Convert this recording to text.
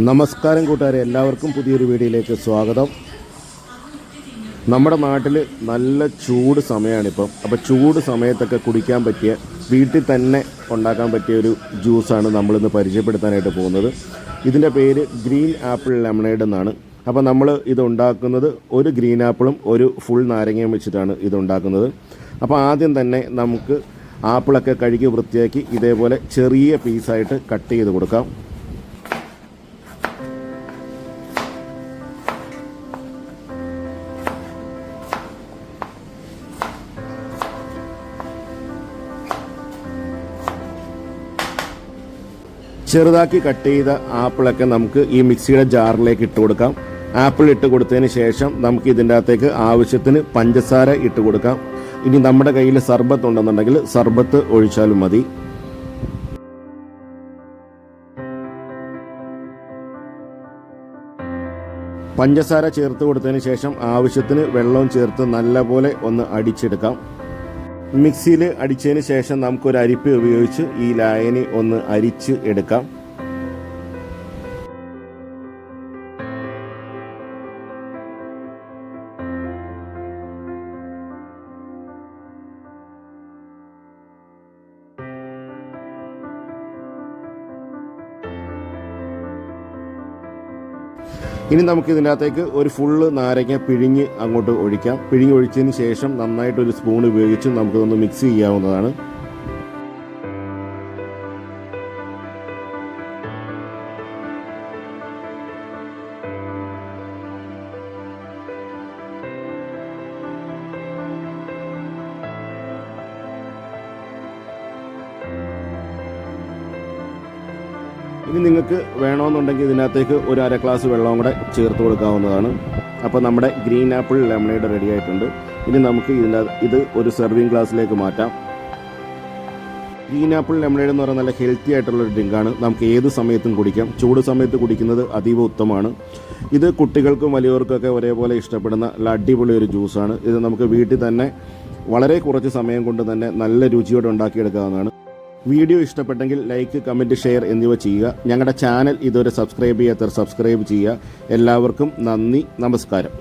നമസ്കാരം കൂട്ടുകാരെ, എല്ലാവർക്കും പുതിയൊരു വീഡിയോയിലേക്ക് സ്വാഗതം. നമ്മുടെ നാട്ടിൽ നല്ല ചൂട് സമയമാണിപ്പം. അപ്പോൾ ചൂട് സമയത്തൊക്കെ കുടിക്കാൻ പറ്റിയ, വീട്ടിൽ തന്നെ ഉണ്ടാക്കാൻ പറ്റിയ ഒരു ജ്യൂസാണ് നമ്മളിന്ന് പരിചയപ്പെടുത്താനായിട്ട് പോകുന്നത്. ഇതിൻ്റെ പേര് ഗ്രീൻ ആപ്പിൾ ലെമണേഡ് എന്നാണ്. അപ്പോൾ നമ്മൾ ഇത് ഉണ്ടാക്കുന്നത് ഒരു ഗ്രീൻ ആപ്പിളും ഒരു ഫുൾ നാരങ്ങയും വെച്ചിട്ടാണ് ഇത് ഉണ്ടാക്കുന്നത്. അപ്പോൾ ആദ്യം തന്നെ നമുക്ക് ആപ്പിളൊക്കെ കഴുകി വൃത്തിയാക്കി ഇതേപോലെ ചെറിയ പീസായിട്ട് കട്ട് ചെയ്ത് കൊടുക്കാം. ചെറുതാക്കി കട്ട് ചെയ്ത ആപ്പിളൊക്കെ നമുക്ക് ഈ മിക്സിയുടെ ജാറിലേക്ക് ഇട്ട് കൊടുക്കാം. ആപ്പിൾ ഇട്ട് കൊടുത്തതിന് ശേഷം നമുക്ക് ഇതിൻ്റെ അകത്തേക്ക് ആവശ്യത്തിന് പഞ്ചസാര ഇട്ട് കൊടുക്കാം. ഇനി നമ്മുടെ കയ്യിൽ സർബത്ത് ഉണ്ടെന്നുണ്ടെങ്കിൽ സർബത്ത് ഒഴിച്ചാലും മതി. പഞ്ചസാര ചേർത്ത് കൊടുത്തതിന് ശേഷം ആവശ്യത്തിന് വെള്ളവും ചേർത്ത് നല്ലപോലെ ഒന്ന് അടിച്ചെടുക്കാം. മിക്സിയിൽ അടിച്ചതിന് ശേഷം നമുക്കൊരു അരിപ്പ ഉപയോഗിച്ച് ഈ ലായനി ഒന്ന് അരിച്ച് എടുക്കാം. ഇനി നമുക്ക് ഇതിനകത്തേക്ക് ഒരു ഫുള്ള് നാരങ്ങ പിഴിഞ്ഞ് അങ്ങോട്ട് ഒഴിക്കാം. പിഴിഞ്ഞ് ഒഴിച്ചതിന് ശേഷം നന്നായിട്ടൊരു സ്പൂൺ ഉപയോഗിച്ച് നമുക്കിതൊന്ന് മിക്സ് ചെയ്യാവുന്നതാണ്. ഇനി നിങ്ങൾക്ക് വേണമെന്നുണ്ടെങ്കിൽ ഇതിനകത്തേക്ക് ഒരു അര ഗ്ലാസ് വെള്ളവും കൂടെ ചേർത്ത് കൊടുക്കാവുന്നതാണ്. അപ്പോൾ നമ്മുടെ ഗ്രീൻ ആപ്പിൾ ലെമണേഡ് റെഡി ആയിട്ടുണ്ട്. ഇനി നമുക്ക് ഇത് ഒരു സെർവിങ് ഗ്ലാസ്സിലേക്ക് മാറ്റാം. ഗ്രീൻ ആപ്പിൾ ലെമണേഡ് എന്ന് പറയുന്നത് നല്ല ഹെൽത്തി ആയിട്ടുള്ളൊരു ഡ്രിങ്കാണ്. നമുക്ക് ഏത് സമയത്തും കുടിക്കാം. ചൂട് സമയത്ത് കുടിക്കുന്നത് അതീവ ഉത്തമമാണ്. ഇത് കുട്ടികൾക്കും വലിയവർക്കൊക്കെ ഒരേപോലെ ഇഷ്ടപ്പെടുന്ന നല്ല അടിപൊളി ഒരു ജ്യൂസാണ്. ഇത് നമുക്ക് വീട്ടിൽ തന്നെ വളരെ കുറച്ച് സമയം കൊണ്ട് തന്നെ നല്ല രുചിയോടെ ഉണ്ടാക്കിയെടുക്കാവുന്നതാണ്. വീഡിയോ ഇഷ്ടപ്പെട്ടെങ്കിൽ ലൈക്ക്, കമൻറ്റ്, ഷെയർ എന്നിവ ചെയ്യുക. ഞങ്ങളുടെ ചാനൽ ഇതുവരെ സബ്സ്ക്രൈബ് ചെയ്യാത്തവർ സബ്സ്ക്രൈബ് ചെയ്യുക. എല്ലാവർക്കും നന്ദി, നമസ്കാരം.